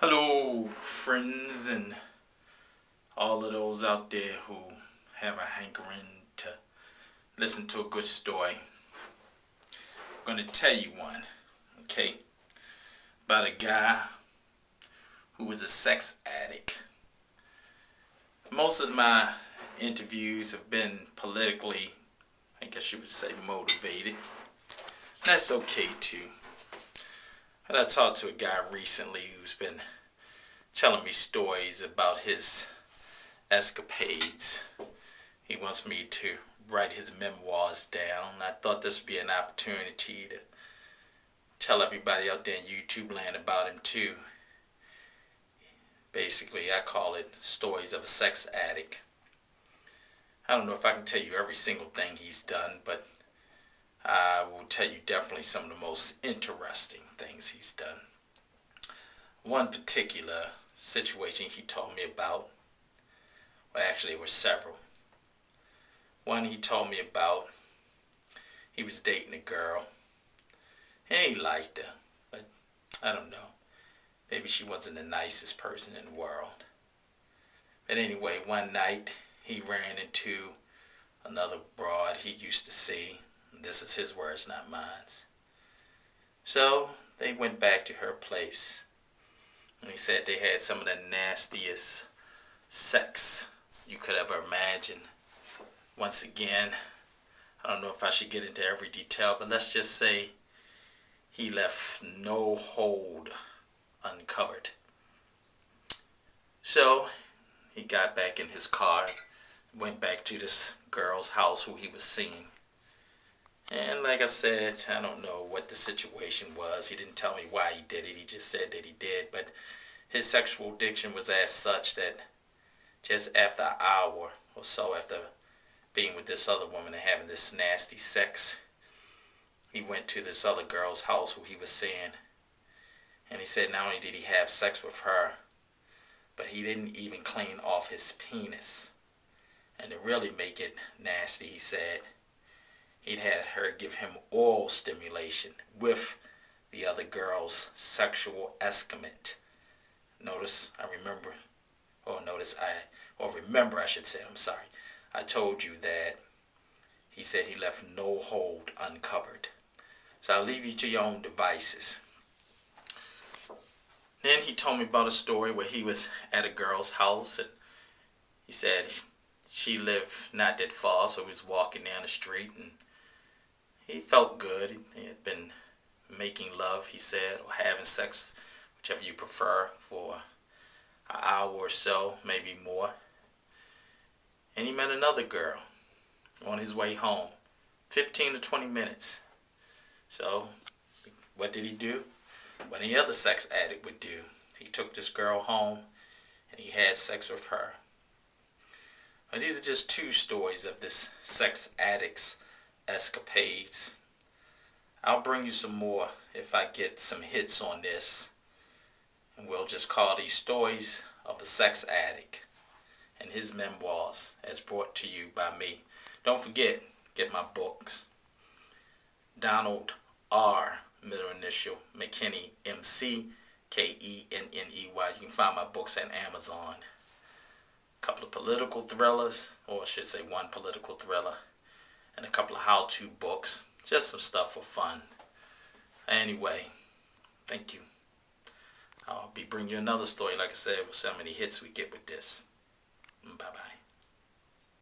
Hello, friends, and all of those out there who have a hankering to listen to a good story. I'm going to tell you one, okay, about a guy who was a sex addict. Most of my interviews have been politically, I guess you would say, motivated. That's okay too. And I talked to a guy recently who's been telling me stories about his escapades. He wants me to write his memoirs down. I thought this would be an opportunity to tell everybody out there in YouTube land about him too. Basically, I call it Stories of a Sex Addict. I don't know if I can tell you every single thing he's done, but I will tell you definitely some of the most interesting things he's done. One particular situation he told me about, well, actually, there were several. One he told me about, he was dating a girl, and he liked her, but I don't know. Maybe she wasn't the nicest person in the world. But anyway, one night he ran into another broad he used to see. This is his words, not mine. So they went back to her place, and he said they had some of the nastiest sex you could ever imagine. Once again, I don't know if I should get into every detail, but let's just say he left no hold uncovered. So he got back in his car, went back to this girl's house who he was seeing. And like I said, I don't know what the situation was. He didn't tell me why he did it. He just said that he did. But his sexual addiction was as such that just after an hour or so after being with this other woman and having this nasty sex, he went to this other girl's house who he was seeing. And he said not only did he have sex with her, but he didn't even clean off his penis. And to really make it nasty, he said he'd had her give him oral stimulation with the other girl's sexual excrement. Remember, I should say, I'm sorry. I told you that he said he left no hold uncovered. So I'll leave you to your own devices. Then he told me about a story where he was at a girl's house, and he said she lived not that far, so he was walking down the street, and he felt good. He had been making love, he said, or having sex, whichever you prefer, for an hour or so, maybe more. And he met another girl on his way home, 15 to 20 minutes. So what did he do? What any other sex addict would do. He took this girl home and he had sex with her. Now, these are just two stories of this sex addict's escapades. I'll bring you some more if I get some hits on this. And we'll just call these Stories of a Sex Addict and his memoirs, as brought to you by me. Don't forget, get my books. Donald R., middle initial, McKinney, McKenney. You can find my books at Amazon. A couple of political thrillers, or I should say one political thriller, and a couple of how-to books. Just some stuff for fun. Anyway, thank you. I'll be bringing you another story, like I said, with so many hits we get with this. Bye-bye.